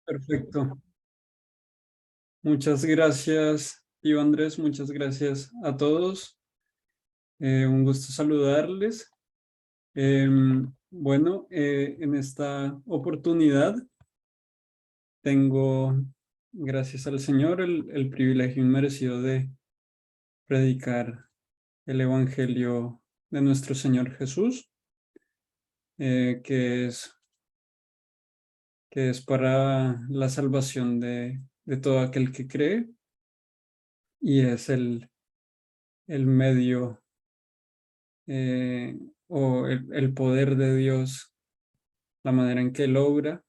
Perfecto. Muchas gracias, tío Andrés. Muchas gracias a todos. Un gusto saludarles. En esta oportunidad tengo, gracias al Señor, el privilegio inmerecido de predicar el Evangelio de nuestro Señor Jesús, eh, que es, que es para la salvación de todo aquel que cree y es el medio eh, o el poder de Dios, la manera en que Él obra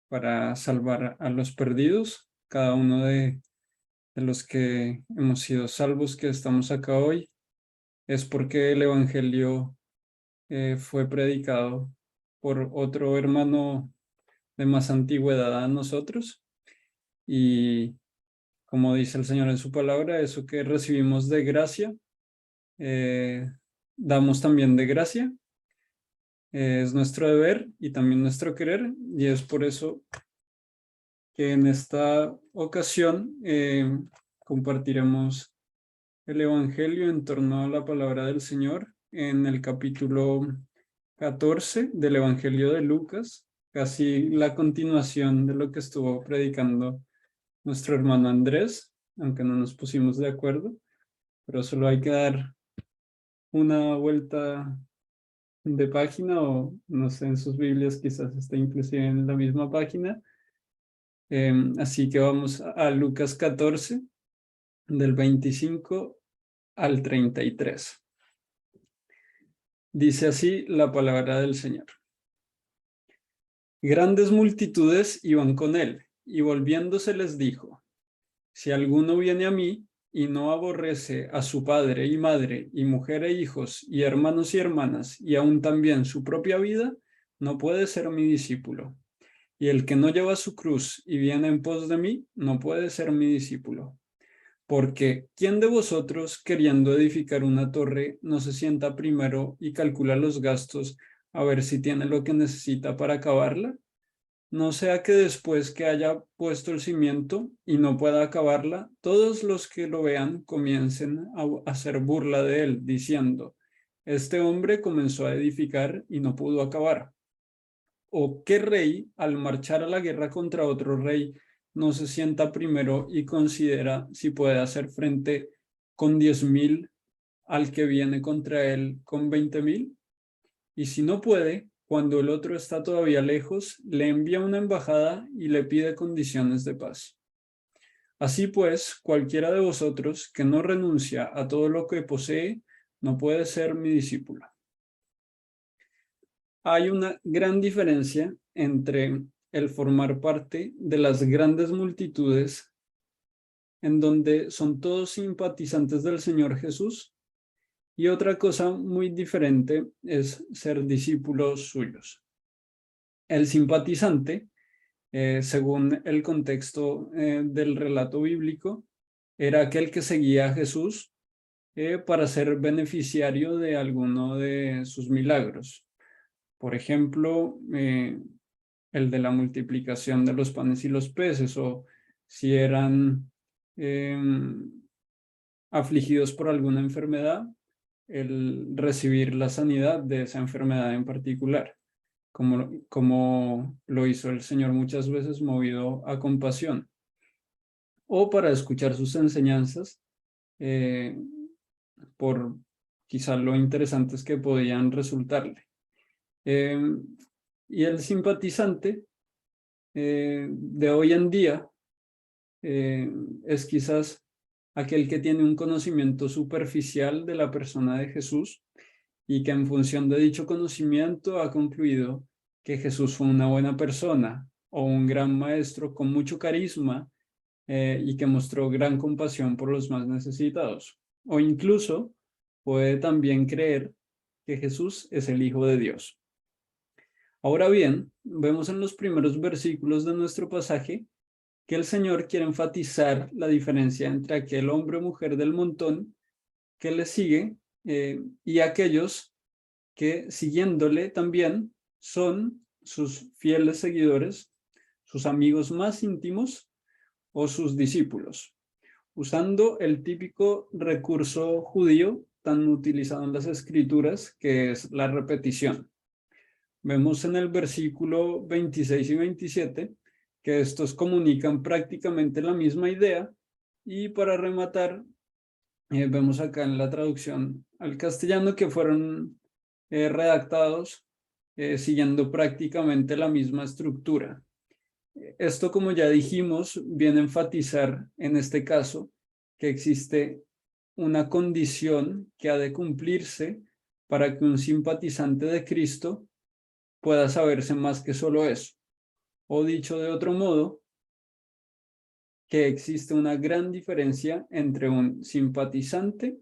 para salvar a los perdidos, cada uno de los que hemos sido salvos, que estamos acá hoy, es porque el Evangelio fue predicado por otro hermano de más antigüedad a nosotros y como dice el Señor en su palabra, eso que recibimos de gracia, eh, damos también de gracia. Es nuestro deber y también nuestro querer, y es por eso que en esta ocasión compartiremos el Evangelio en torno a la palabra del Señor en el capítulo 14 del Evangelio de Lucas, casi la continuación de lo que estuvo predicando nuestro hermano Andrés, aunque no nos pusimos de acuerdo, pero solo hay que dar una vuelta de página o no sé, en sus Biblias quizás esté inclusive en la misma página. Así que vamos a Lucas 14, del 25 al 33. Dice así la palabra del Señor. Grandes multitudes iban con él, y volviéndose les dijo, si alguno viene a mí y no aborrece a su padre y madre y mujer e hijos y hermanos y hermanas y aún también su propia vida, no puede ser mi discípulo. Y el que no lleva su cruz y viene en pos de mí, no puede ser mi discípulo. Porque ¿quién de vosotros, queriendo edificar una torre, no se sienta primero y calcula los gastos a ver si tiene lo que necesita para acabarla? No sea que después que haya puesto el cimiento y no pueda acabarla, todos los que lo vean comiencen a hacer burla de él, diciendo, este hombre comenzó a edificar y no pudo acabar. ¿O qué rey, al marchar a la guerra contra otro rey, no se sienta primero y considera si puede hacer frente con 10,000 al que viene contra él con 20,000? Y si no puede, cuando el otro está todavía lejos, le envía una embajada y le pide condiciones de paz. Así pues, cualquiera de vosotros que no renuncia a todo lo que posee, no puede ser mi discípulo. Hay una gran diferencia entre el formar parte de las grandes multitudes en donde son todos simpatizantes del Señor Jesús y otra cosa muy diferente es ser discípulos suyos. El simpatizante, según el contexto del relato bíblico, era aquel que seguía a Jesús para ser beneficiario de alguno de sus milagros. Por ejemplo, el de la multiplicación de los panes y los peces, o si eran eh, afligidos por alguna enfermedad, el recibir la sanidad de esa enfermedad en particular, como lo hizo el Señor muchas veces movido a compasión, o para escuchar sus enseñanzas eh, por quizá lo interesantes que podían resultarle. Eh, y el simpatizante de hoy en día eh, es quizás aquel que tiene un conocimiento superficial de la persona de Jesús y que en función de dicho conocimiento ha concluido que Jesús fue una buena persona o un gran maestro con mucho carisma y que mostró gran compasión por los más necesitados. O incluso puede también creer que Jesús es el Hijo de Dios. Ahora bien, vemos en los primeros versículos de nuestro pasaje que el Señor quiere enfatizar la diferencia entre aquel hombre o mujer del montón que le sigue y aquellos que siguiéndole también son sus fieles seguidores, sus amigos más íntimos o sus discípulos, usando el típico recurso judío tan utilizado en las escrituras, que es la repetición. Vemos en el versículo 26 y 27 que estos comunican prácticamente la misma idea, y para rematar, vemos acá en la traducción al castellano que fueron redactados siguiendo prácticamente la misma estructura. Esto, como ya dijimos, viene a enfatizar en este caso que existe una condición que ha de cumplirse para que un simpatizante de Cristo pueda saberse más que solo eso. O dicho de otro modo, que existe una gran diferencia entre un simpatizante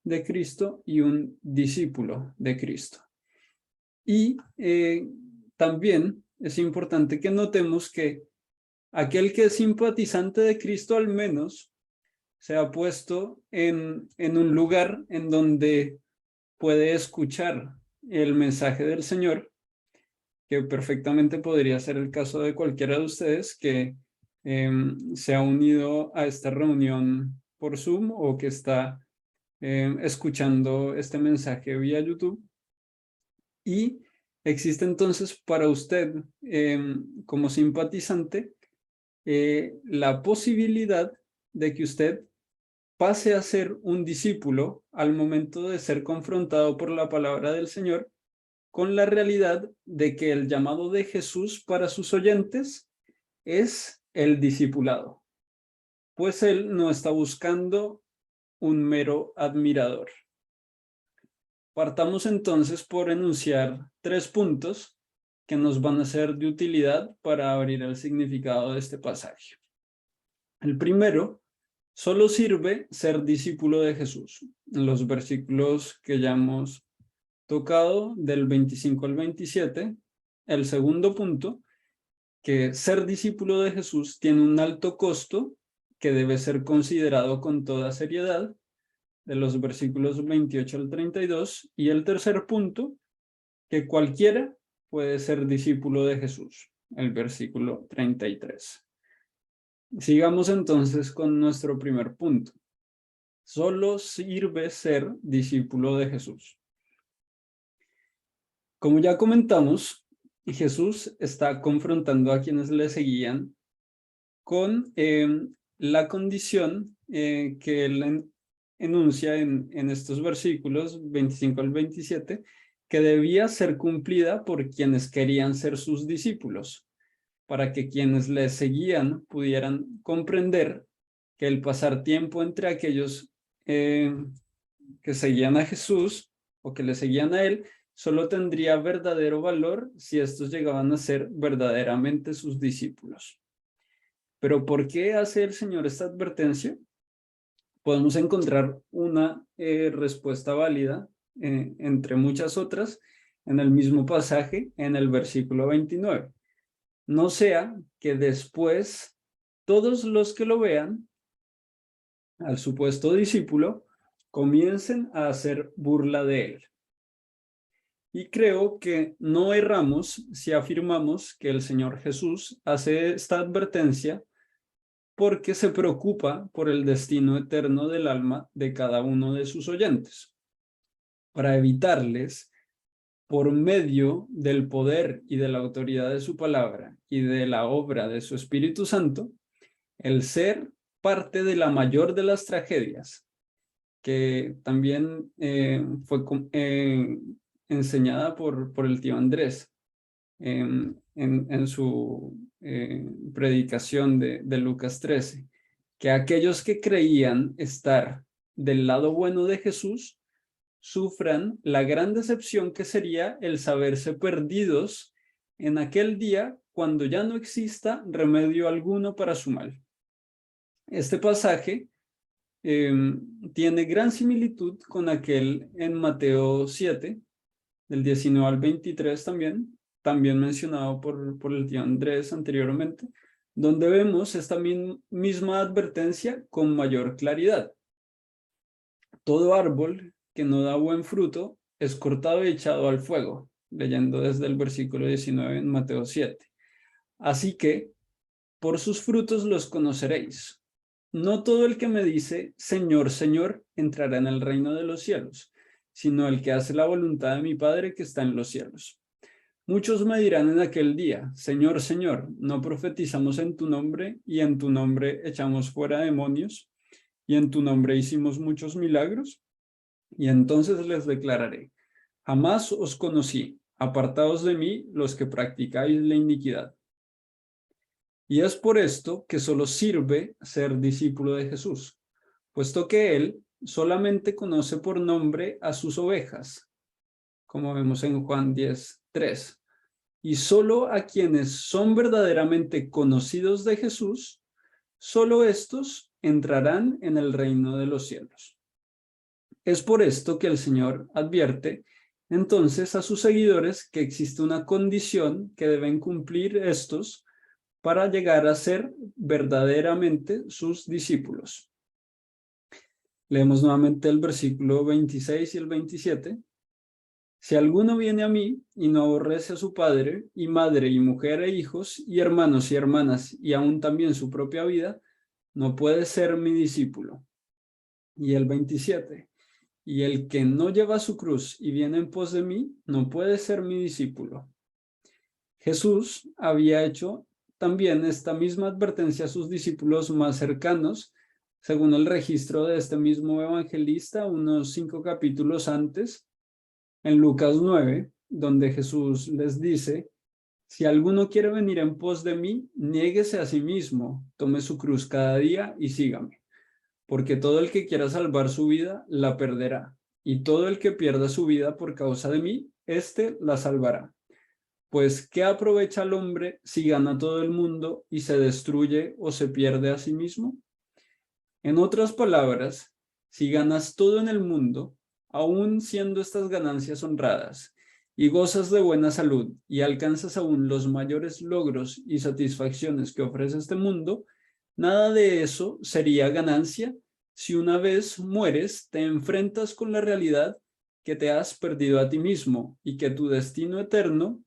de Cristo y un discípulo de Cristo. Y también es importante que notemos que aquel que es simpatizante de Cristo al menos se ha puesto en un lugar en donde puede escuchar el mensaje del Señor, que perfectamente podría ser el caso de cualquiera de ustedes que se ha unido a esta reunión por Zoom o que está escuchando este mensaje vía YouTube. Y existe entonces para usted, como simpatizante, la posibilidad de que usted pase a ser un discípulo al momento de ser confrontado por la palabra del Señor con la realidad de que el llamado de Jesús para sus oyentes es el discipulado, pues él no está buscando un mero admirador. Partamos entonces por enunciar 3 puntos que nos van a ser de utilidad para abrir el significado de este pasaje. El primero, solo sirve ser discípulo de Jesús. En los versículos que ya hemos tocado, del 25 al 27, el segundo punto, que ser discípulo de Jesús tiene un alto costo que debe ser considerado con toda seriedad, de los versículos 28 al 32, y el tercer punto, que cualquiera puede ser discípulo de Jesús, el versículo 33. Sigamos entonces con nuestro primer punto. Solo sirve ser discípulo de Jesús. Como ya comentamos, Jesús está confrontando a quienes le seguían con la condición que él enuncia en estos versículos 25 al 27, que debía ser cumplida por quienes querían ser sus discípulos, para que quienes le seguían pudieran comprender que el pasar tiempo entre aquellos que seguían a Jesús o que le seguían a él solo tendría verdadero valor si estos llegaban a ser verdaderamente sus discípulos. Pero ¿por qué hace el Señor esta advertencia? Podemos encontrar una respuesta válida, entre muchas otras, en el mismo pasaje, en el versículo 29. No sea que después todos los que lo vean, al supuesto discípulo, comiencen a hacer burla de él. Y creo que no erramos si afirmamos que el Señor Jesús hace esta advertencia porque se preocupa por el destino eterno del alma de cada uno de sus oyentes, para evitarles, por medio del poder y de la autoridad de su palabra y de la obra de su Espíritu Santo, el ser parte de la mayor de las tragedias, que también fue enseñada por el tío Andrés en su predicación de Lucas 13, que aquellos que creían estar del lado bueno de Jesús sufran la gran decepción que sería el saberse perdidos en aquel día cuando ya no exista remedio alguno para su mal. Este pasaje tiene gran similitud con aquel en Mateo 7, del 19 al 23 también mencionado por el tío Andrés anteriormente, donde vemos esta misma advertencia con mayor claridad. Todo árbol que no da buen fruto es cortado y echado al fuego, leyendo desde el versículo 19 en Mateo 7. Así que por sus frutos los conoceréis. No todo el que me dice, Señor, Señor, entrará en el reino de los cielos, sino el que hace la voluntad de mi Padre que está en los cielos. Muchos me dirán en aquel día, Señor, Señor, ¿no profetizamos en tu nombre y en tu nombre echamos fuera demonios y en tu nombre hicimos muchos milagros? Y entonces les declararé, jamás os conocí, apartaos de mí los que practicáis la iniquidad. Y es por esto que solo sirve ser discípulo de Jesús, puesto que él solamente conoce por nombre a sus ovejas, como vemos en Juan 10:3. Y solo a quienes son verdaderamente conocidos de Jesús, solo estos entrarán en el reino de los cielos. Es por esto que el Señor advierte entonces a sus seguidores que existe una condición que deben cumplir estos para llegar a ser verdaderamente sus discípulos. Leemos nuevamente el versículo 26 y el 27. Si alguno viene a mí y no aborrece a su padre y madre y mujer e hijos y hermanos y hermanas y aún también su propia vida, no puede ser mi discípulo. Y el 27. Y el que no lleva su cruz y viene en pos de mí, no puede ser mi discípulo. Jesús había hecho también esta misma advertencia a sus discípulos más cercanos, según el registro de este mismo evangelista, unos 5 capítulos antes, en Lucas 9, donde Jesús les dice, si alguno quiere venir en pos de mí, niéguese a sí mismo, tome su cruz cada día y sígame, porque todo el que quiera salvar su vida, la perderá, y todo el que pierda su vida por causa de mí, éste la salvará. Pues, ¿qué aprovecha el hombre si gana todo el mundo y se destruye o se pierde a sí mismo? En otras palabras, si ganas todo en el mundo, aún siendo estas ganancias honradas, y gozas de buena salud y alcanzas aún los mayores logros y satisfacciones que ofrece este mundo, nada de eso sería ganancia si una vez mueres te enfrentas con la realidad que te has perdido a ti mismo y que tu destino eterno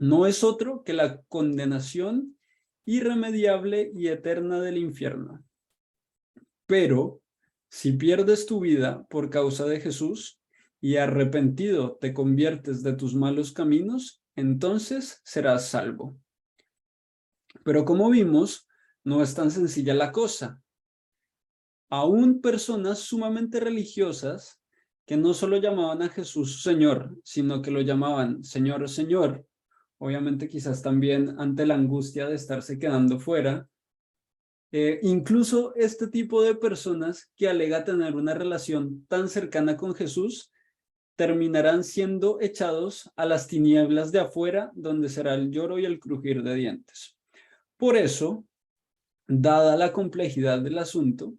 no es otro que la condenación irremediable y eterna del infierno. Pero si pierdes tu vida por causa de Jesús y arrepentido te conviertes de tus malos caminos, entonces serás salvo. Pero como vimos, no es tan sencilla la cosa. Aún personas sumamente religiosas que no solo llamaban a Jesús Señor, sino que lo llamaban Señor, Señor, obviamente quizás también ante la angustia de estarse quedando fuera. Incluso este tipo de personas que alega tener una relación tan cercana con Jesús terminarán siendo echados a las tinieblas de afuera, donde será el lloro y el crujir de dientes. Por eso, dada la complejidad del asunto,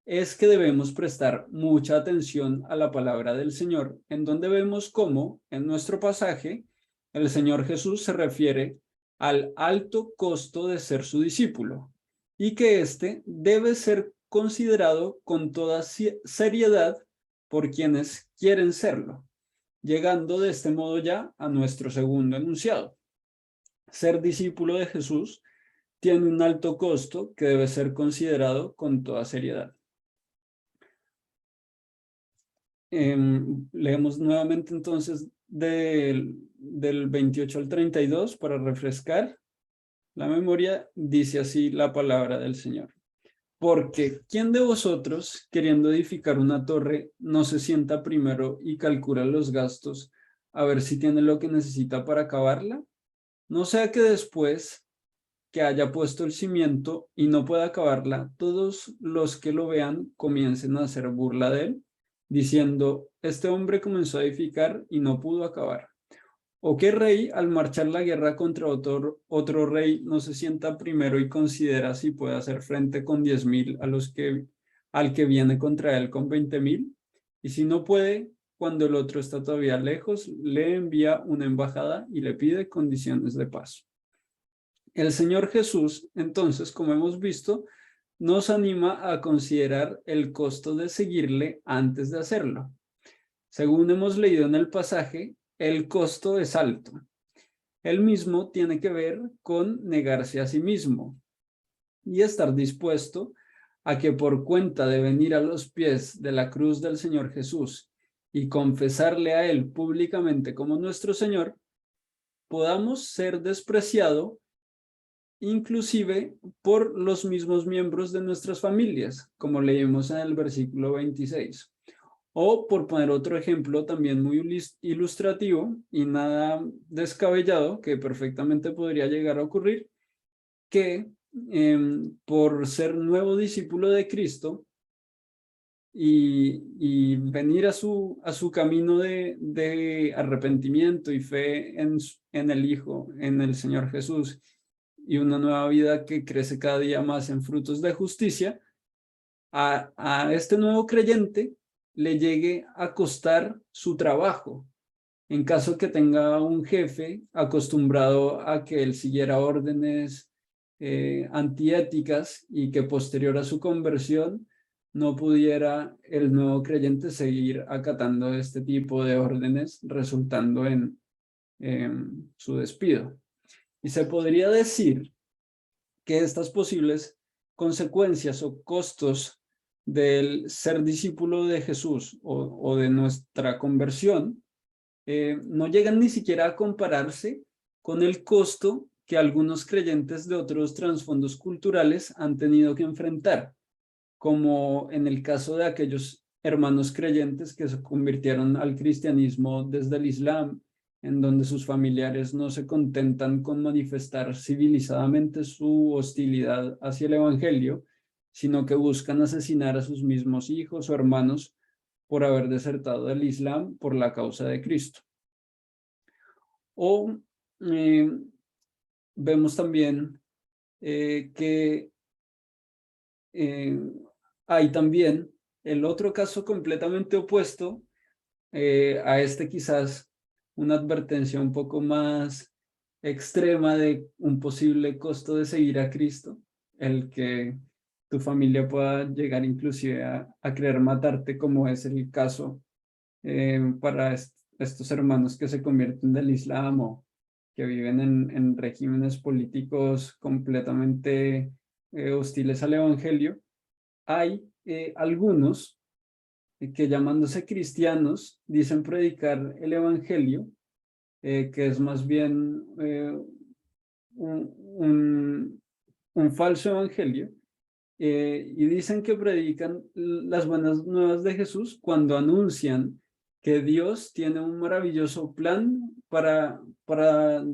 es que debemos prestar mucha atención a la palabra del Señor, en donde vemos cómo, en nuestro pasaje, el Señor Jesús se refiere al alto costo de ser su discípulo y que éste debe ser considerado con toda seriedad por quienes quieren serlo, llegando de este modo ya a nuestro segundo enunciado. Ser discípulo de Jesús tiene un alto costo que debe ser considerado con toda seriedad. Leemos nuevamente entonces del 28 al 32 para refrescar la memoria. Dice así la palabra del Señor. Porque ¿quién de vosotros, queriendo edificar una torre, no se sienta primero y calcula los gastos a ver si tiene lo que necesita para acabarla? No sea que después que haya puesto el cimiento y no pueda acabarla, todos los que lo vean comiencen a hacer burla de él, diciendo, este hombre comenzó a edificar y no pudo acabar. ¿O qué rey, al marchar la guerra contra otro rey, no se sienta primero y considera si puede hacer frente con 10,000 al que viene contra él con 20,000? Y si no puede, cuando el otro está todavía lejos, le envía una embajada y le pide condiciones de paz. El Señor Jesús, entonces, como hemos visto, nos anima a considerar el costo de seguirle antes de hacerlo. Según hemos leído en el pasaje, el costo es alto. El mismo tiene que ver con negarse a sí mismo y estar dispuesto a que por cuenta de venir a los pies de la cruz del Señor Jesús y confesarle a Él públicamente como nuestro Señor, podamos ser despreciados inclusive por los mismos miembros de nuestras familias, como leímos en el versículo 26. O por poner otro ejemplo también muy ilustrativo y nada descabellado, que perfectamente podría llegar a ocurrir, que por ser nuevo discípulo de Cristo y venir a su camino de arrepentimiento y fe en el Hijo, en el Señor Jesús, y una nueva vida que crece cada día más en frutos de justicia, a este nuevo creyente le llegue a costar su trabajo. En caso que tenga un jefe acostumbrado a que él siguiera órdenes antiéticas y que posterior a su conversión no pudiera el nuevo creyente seguir acatando este tipo de órdenes, resultando en su despido. Y se podría decir que estas posibles consecuencias o costos del ser discípulo de Jesús o de nuestra conversión no llegan ni siquiera a compararse con el costo que algunos creyentes de otros trasfondos culturales han tenido que enfrentar, como en el caso de aquellos hermanos creyentes que se convirtieron al cristianismo desde el Islam, en donde sus familiares no se contentan con manifestar civilizadamente su hostilidad hacia el evangelio, sino que buscan asesinar a sus mismos hijos o hermanos por haber desertado del Islam por la causa de Cristo. O vemos también que hay también el otro caso completamente opuesto a este, quizás una advertencia un poco más extrema de un posible costo de seguir a Cristo, el que tu familia pueda llegar inclusive a querer matarte, como es el caso para estos hermanos que se convierten del Islam o que viven en regímenes políticos completamente hostiles al Evangelio. Hay algunos que llamándose cristianos dicen predicar el Evangelio, que es más bien un falso Evangelio, y dicen que predican las buenas nuevas de Jesús cuando anuncian que Dios tiene un maravilloso plan para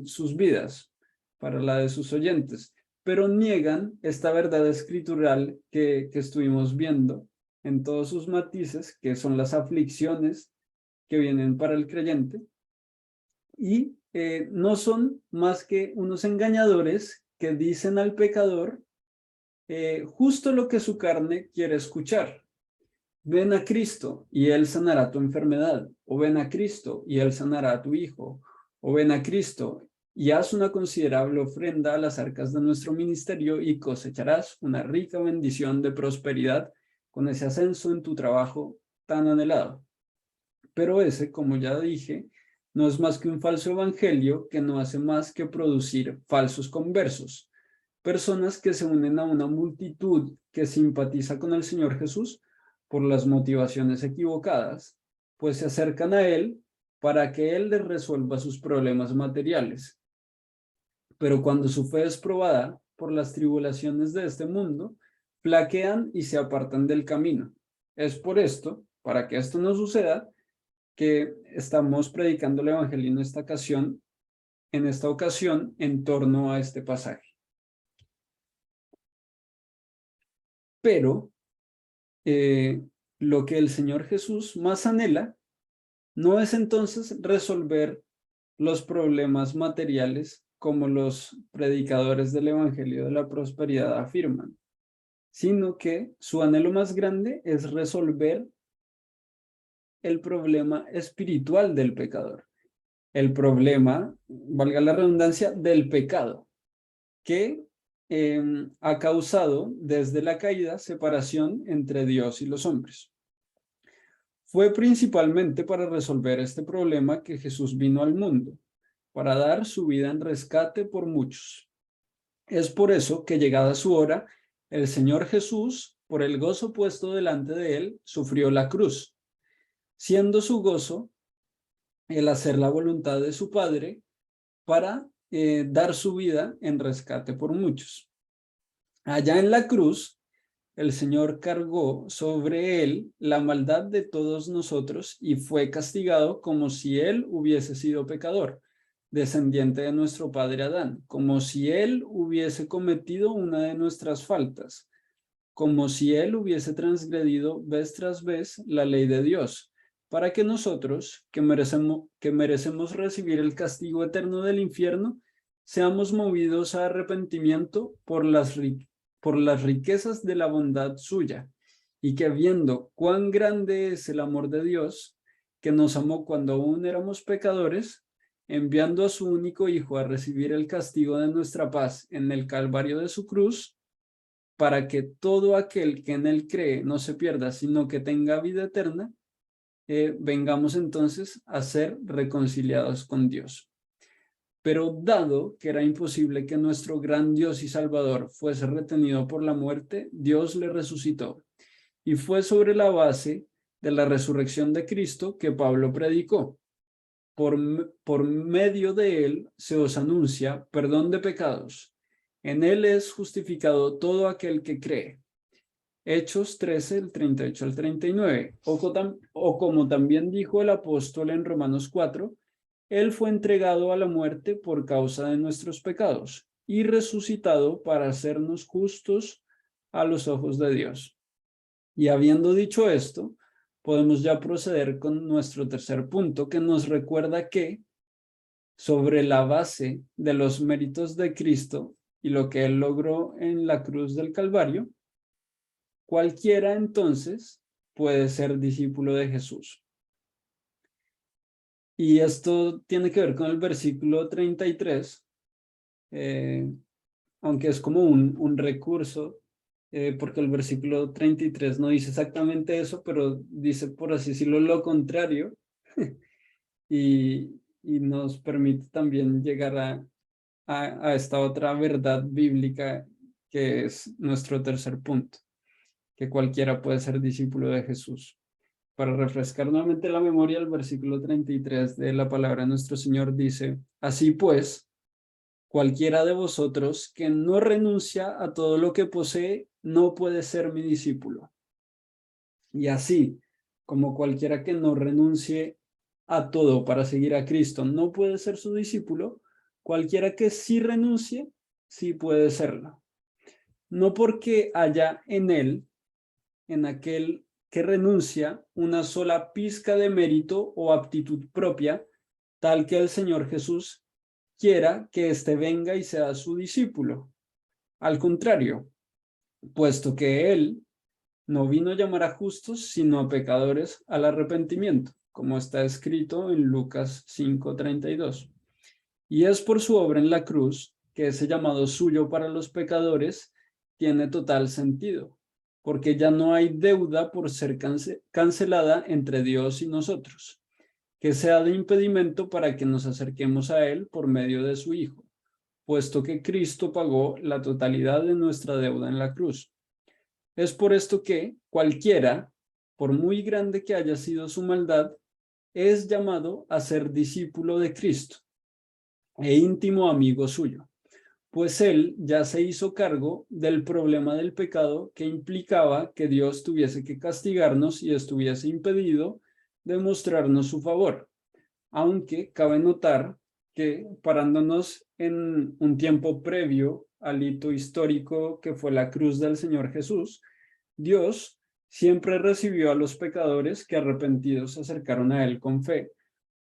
sus vidas, para la de sus oyentes, pero niegan esta verdad escritural que estuvimos viendo en todos sus matices, que son las aflicciones que vienen para el creyente, y no son más que unos engañadores que dicen al pecador justo lo que su carne quiere escuchar. Ven a Cristo y Él sanará tu enfermedad, o ven a Cristo y Él sanará a tu hijo, o ven a Cristo y haz una considerable ofrenda a las arcas de nuestro ministerio y cosecharás una rica bendición de prosperidad con ese ascenso en tu trabajo tan anhelado. Pero ese, como ya dije, no es más que un falso evangelio que no hace más que producir falsos conversos, personas que se unen a una multitud que simpatiza con el Señor Jesús por las motivaciones equivocadas, pues se acercan a Él para que Él les resuelva sus problemas materiales. Pero cuando su fe es probada por las tribulaciones de este mundo, flaquean y se apartan del camino. Es por esto, para que esto no suceda, que estamos predicando el Evangelio en esta ocasión en torno a este pasaje. Pero lo que el Señor Jesús más anhela no es entonces resolver los problemas materiales como los predicadores del Evangelio de la Prosperidad afirman, sino que su anhelo más grande es resolver el problema espiritual del pecador, el problema, valga la redundancia, del pecado, que ha causado desde la caída separación entre Dios y los hombres. Fue principalmente para resolver este problema que Jesús vino al mundo, para dar su vida en rescate por muchos. Es por eso que, llegada su hora, el Señor Jesús, por el gozo puesto delante de él, sufrió la cruz, siendo su gozo el hacer la voluntad de su Padre para dar su vida en rescate por muchos. Allá en la cruz, el Señor cargó sobre él la maldad de todos nosotros y fue castigado como si él hubiese sido pecador, descendiente de nuestro padre Adán, como si él hubiese cometido una de nuestras faltas, como si él hubiese transgredido vez tras vez la ley de Dios, para que nosotros, que merecemos recibir el castigo eterno del infierno, seamos movidos a arrepentimiento por las riquezas de la bondad suya, y que, viendo cuán grande es el amor de Dios, que nos amó cuando aún éramos pecadores, enviando a su único Hijo a recibir el castigo de nuestra paz en el calvario de su cruz, para que todo aquel que en él cree no se pierda, sino que tenga vida eterna, vengamos entonces a ser reconciliados con Dios. Pero dado que era imposible que nuestro gran Dios y Salvador fuese retenido por la muerte, Dios le resucitó. Y fue sobre la base de la resurrección de Cristo que Pablo predicó. Por medio de él se os anuncia perdón de pecados. En él es justificado todo aquel que cree. Hechos 13, el 38 al 39. O como también dijo el apóstol en Romanos 4, él fue entregado a la muerte por causa de nuestros pecados y resucitado para hacernos justos a los ojos de Dios. Y habiendo dicho esto, podemos ya proceder con nuestro tercer punto, que nos recuerda que sobre la base de los méritos de Cristo y lo que él logró en la cruz del Calvario, cualquiera entonces puede ser discípulo de Jesús. Y esto tiene que ver con el versículo 33, aunque es como un recurso, porque el versículo 33 no dice exactamente eso, pero dice, por así decirlo, lo contrario, y nos permite también llegar a esta otra verdad bíblica que es nuestro tercer punto, que cualquiera puede ser discípulo de Jesús. Para refrescar nuevamente la memoria, el versículo 33 de la palabra de nuestro Señor dice, así pues, cualquiera de vosotros que no renuncia a todo lo que posee, no puede ser mi discípulo. Y así, como cualquiera que no renuncie a todo para seguir a Cristo no puede ser su discípulo, cualquiera que sí renuncie, sí puede serlo. No porque haya en él, en aquel que renuncia, una sola pizca de mérito o aptitud propia, tal que el Señor Jesús quiera que éste venga y sea su discípulo. Al contrario, puesto que él no vino a llamar a justos, sino a pecadores al arrepentimiento, como está escrito en Lucas 5:32. Y es por su obra en la cruz que ese llamado suyo para los pecadores tiene total sentido, porque ya no hay deuda por ser cancelada entre Dios y nosotros, que sea de impedimento para que nos acerquemos a Él por medio de su Hijo, puesto que Cristo pagó la totalidad de nuestra deuda en la cruz. Es por esto que cualquiera, por muy grande que haya sido su maldad, es llamado a ser discípulo de Cristo e íntimo amigo suyo, pues él ya se hizo cargo del problema del pecado que implicaba que Dios tuviese que castigarnos y estuviese impedido de mostrarnos su favor. Aunque cabe notar que, parándonos en un tiempo previo al hito histórico que fue la cruz del Señor Jesús, Dios siempre recibió a los pecadores que arrepentidos se acercaron a Él con fe,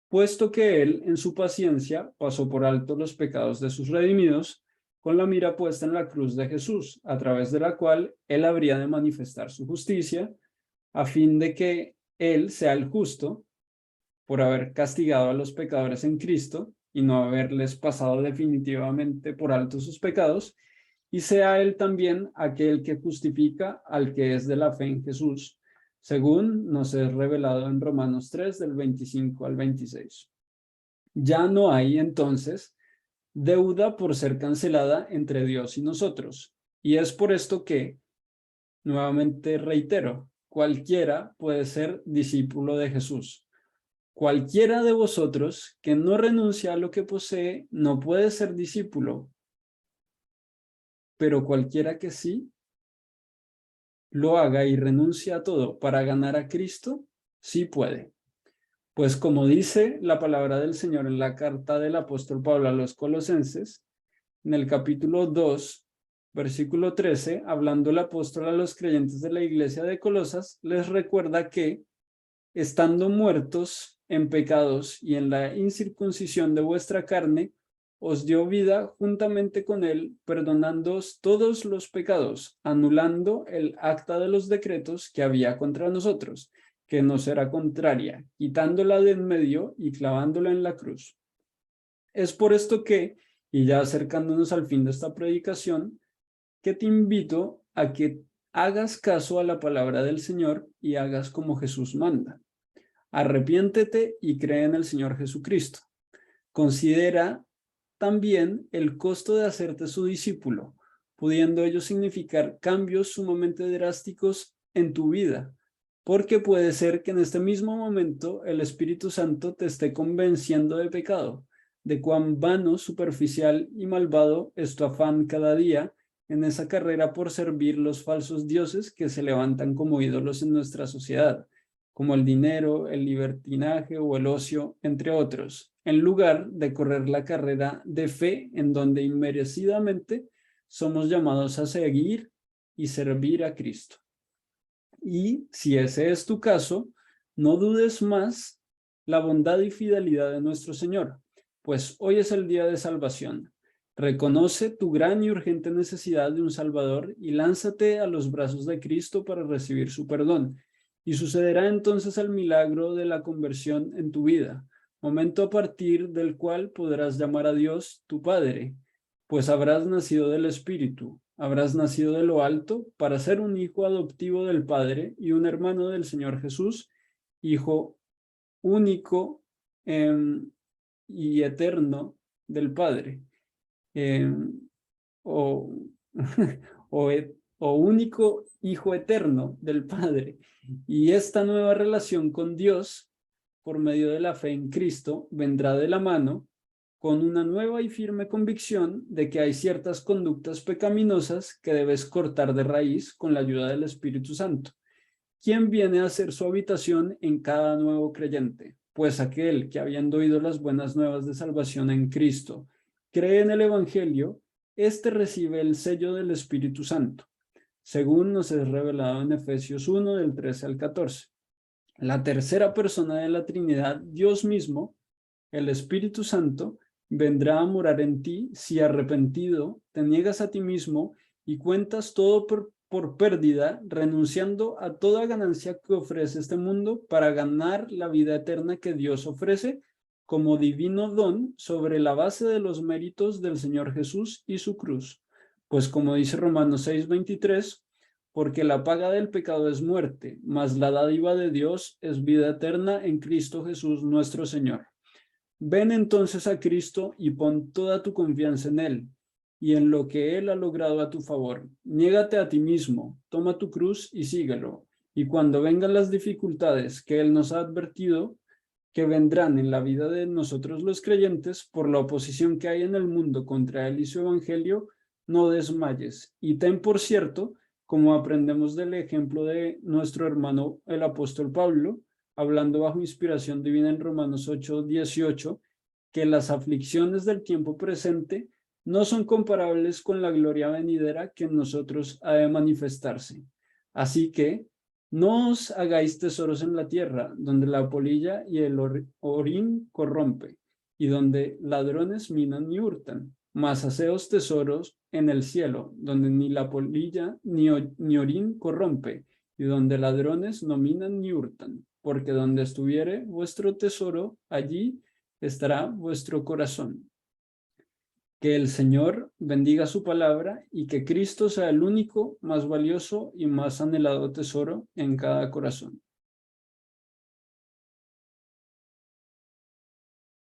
puesto que Él, en su paciencia, pasó por alto los pecados de sus redimidos, con la mira puesta en la cruz de Jesús, a través de la cual Él habría de manifestar su justicia, a fin de que Él sea el justo, por haber castigado a los pecadores en Cristo y no haberles pasado definitivamente por alto sus pecados, y sea Él también aquel que justifica al que es de la fe en Jesús, según nos es revelado en Romanos 3, del 25 al 26. Ya no hay entonces deuda por ser cancelada entre Dios y nosotros. Y es por esto que, nuevamente reitero, cualquiera puede ser discípulo de Jesús. Cualquiera de vosotros que no renuncia a lo que posee no puede ser discípulo, pero cualquiera que sí lo haga y renuncia a todo para ganar a Cristo, sí puede. Pues como dice la palabra del Señor en la carta del apóstol Pablo a los Colosenses, en el capítulo 2, versículo 13, hablando el apóstol a los creyentes de la iglesia de Colosas, les recuerda que, estando muertos en pecados y en la incircuncisión de vuestra carne, os dio vida juntamente con él, perdonándoos todos los pecados, anulando el acta de los decretos que había contra nosotros, que nos era contraria, quitándola de en medio y clavándola en la cruz. Es por esto que, y ya acercándonos al fin de esta predicación, que te invito a que hagas caso a la palabra del Señor y hagas como Jesús manda. Arrepiéntete y cree en el Señor Jesucristo. Considera también el costo de hacerte su discípulo, pudiendo ello significar cambios sumamente drásticos en tu vida, porque puede ser que en este mismo momento el Espíritu Santo te esté convenciendo de pecado, de cuán vano, superficial y malvado es tu afán cada día en esa carrera por servir los falsos dioses que se levantan como ídolos en nuestra sociedad, como el dinero, el libertinaje o el ocio, entre otros, en lugar de correr la carrera de fe en donde inmerecidamente somos llamados a seguir y servir a Cristo. Y si ese es tu caso, no dudes más la bondad y fidelidad de nuestro Señor, pues hoy es el día de salvación. Reconoce tu gran y urgente necesidad de un Salvador y lánzate a los brazos de Cristo para recibir su perdón. Y sucederá entonces el milagro de la conversión en tu vida, momento a partir del cual podrás llamar a Dios tu Padre, pues habrás nacido del Espíritu, habrás nacido de lo alto para ser un hijo adoptivo del Padre y un hermano del Señor Jesús, hijo único y eterno del Padre, o, o único hijo eterno del Padre. Y esta nueva relación con Dios, por medio de la fe en Cristo, vendrá de la mano con una nueva y firme convicción de que hay ciertas conductas pecaminosas que debes cortar de raíz con la ayuda del Espíritu Santo, quien viene a hacer su habitación en cada nuevo creyente, pues aquel que, habiendo oído las buenas nuevas de salvación en Cristo, cree en el Evangelio, éste recibe el sello del Espíritu Santo, según nos es revelado en Efesios 1, del 13 al 14. La tercera persona de la Trinidad, Dios mismo, el Espíritu Santo, vendrá a morar en ti si arrepentido te niegas a ti mismo y cuentas todo por pérdida, renunciando a toda ganancia que ofrece este mundo para ganar la vida eterna que Dios ofrece como divino don sobre la base de los méritos del Señor Jesús y su cruz. Pues como dice Romanos 6:23, porque la paga del pecado es muerte, mas la dádiva de Dios es vida eterna en Cristo Jesús nuestro Señor. Ven entonces a Cristo y pon toda tu confianza en Él y en lo que Él ha logrado a tu favor. Niégate a ti mismo, toma tu cruz y síguelo. Y cuando vengan las dificultades que Él nos ha advertido que vendrán en la vida de nosotros los creyentes por la oposición que hay en el mundo contra Él y su evangelio, no desmayes. Y ten por cierto, como aprendemos del ejemplo de nuestro hermano el apóstol Pablo, hablando bajo inspiración divina en Romanos 8:18, que las aflicciones del tiempo presente no son comparables con la gloria venidera que en nosotros ha de manifestarse. Así que no os hagáis tesoros en la tierra, donde la polilla y el orín corrompe, y donde ladrones minan y hurtan, mas haceos tesoros en el cielo, donde ni la polilla ni orín corrompe, y donde ladrones no minan ni hurtan, porque donde estuviere vuestro tesoro, allí estará vuestro corazón. Que el Señor bendiga su palabra y que Cristo sea el único, más valioso y más anhelado tesoro en cada corazón.